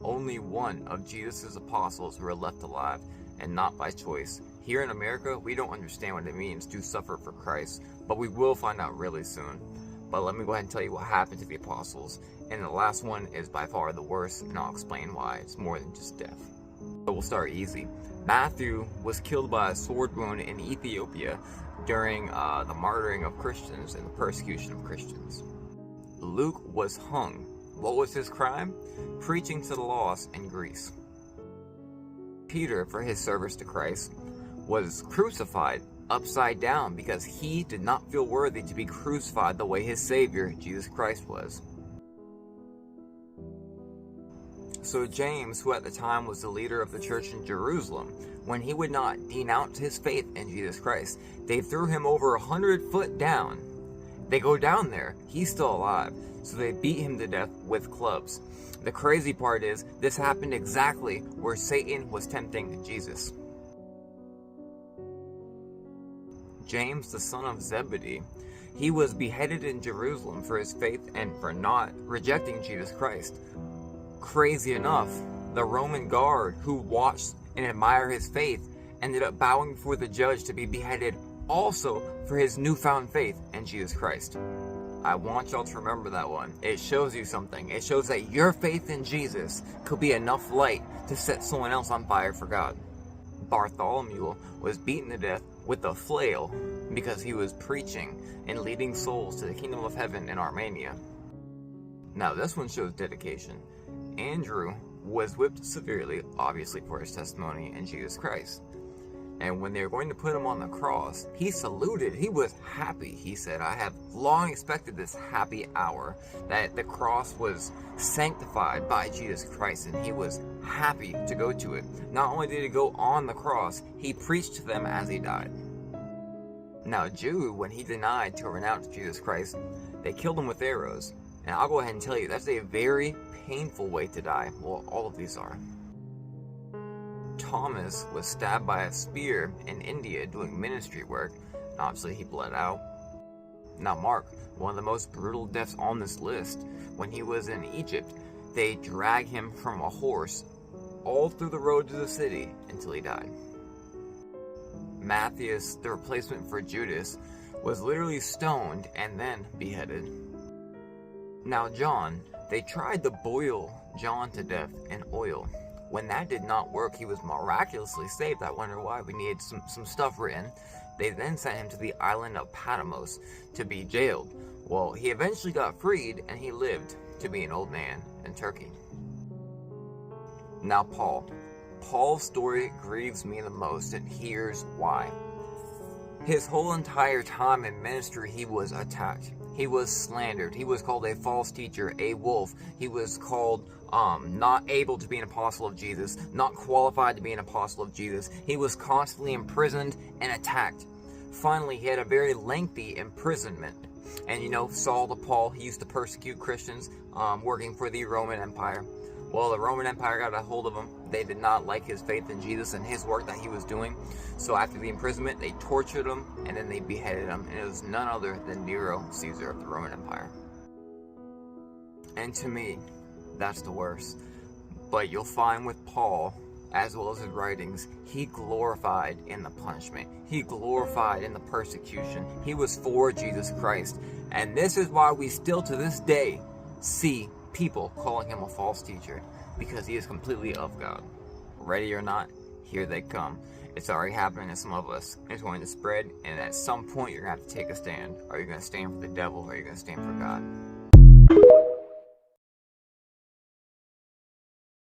Only one of Jesus' apostles were left alive, and not by choice. Here in America, we don't understand what it means to suffer for Christ, but we will find out really soon. But let me go ahead and tell you what happened to the apostles. And the last one is by far the worst, and I'll explain why. It's more than just death. But we'll start easy. Matthew was killed by a sword wound in Ethiopia during the martyring of Christians and the persecution of Christians. Luke was hung. What was his crime? Preaching to the lost in Greece. Peter, for his service to Christ, was crucified upside down because he did not feel worthy to be crucified the way his Savior, Jesus Christ, was. So James, who at the time was the leader of the church in Jerusalem, when he would not denounce his faith in Jesus Christ, they threw him over 100 foot down. They go down there, he's still alive, so they beat him to death with clubs. The crazy part is, this happened exactly where Satan was tempting Jesus. James, the son of Zebedee, he was beheaded in Jerusalem for his faith and for not rejecting Jesus Christ. Crazy enough, the Roman guard who watched and admired his faith ended up bowing before the judge to be beheaded also for his newfound faith in Jesus Christ. I want y'all to remember that one. It shows you something. It shows that your faith in Jesus could be enough light to set someone else on fire for God. Bartholomew was beaten to death with a flail because he was preaching and leading souls to the kingdom of heaven in Armenia. Now this one shows dedication. Andrew was whipped severely, obviously for his testimony in Jesus Christ. And when they were going to put him on the cross, he saluted. He was happy. He said, I have long expected this happy hour, that the cross was sanctified by Jesus Christ, and he was happy to go to it. Not only did he go on the cross, he preached to them as he died. Now Jude, when he denied to renounce Jesus Christ, they killed him with arrows. And I'll go ahead and tell you, that's a very painful way to die. Well, all of these are. Thomas was stabbed by a spear in India doing ministry work, and obviously he bled out. Now Mark, one of the most brutal deaths on this list, when he was in Egypt, they dragged him from a horse all through the road to the city until he died. Matthias, the replacement for Judas, was literally stoned and then beheaded. Now John, they tried to boil John to death in oil. When that did not work, he was miraculously saved. I wonder why. We needed some stuff written. They then sent him to the island of Patmos to be jailed. Well, he eventually got freed, and he lived to be an old man in Turkey. Now Paul. Paul's story grieves me the most, and here's why. His whole entire time in ministry, he was attacked. He was slandered. He was called a false teacher, a wolf. He was called not able to be an apostle of Jesus, not qualified to be an apostle of Jesus. He was constantly imprisoned and attacked. Finally, he had a very lengthy imprisonment. And you know, Saul the Paul, he used to persecute Christians working for the Roman Empire. Well, the Roman Empire got a hold of him. They did not like his faith in Jesus and his work that he was doing. So after the imprisonment, they tortured him and then they beheaded him. And it was none other than Nero, Caesar of the Roman Empire. And to me, that's the worst. But you'll find with Paul, as well as his writings, he glorified in the punishment. He glorified in the persecution. He was for Jesus Christ. And this is why we still to this day see people calling him a false teacher, because he is completely of God. Ready or not, here they come. It's already happening to some of us. It's going to spread, and at some point you're going to have to take a stand. Are you going to stand for the devil, or are you going to stand for God?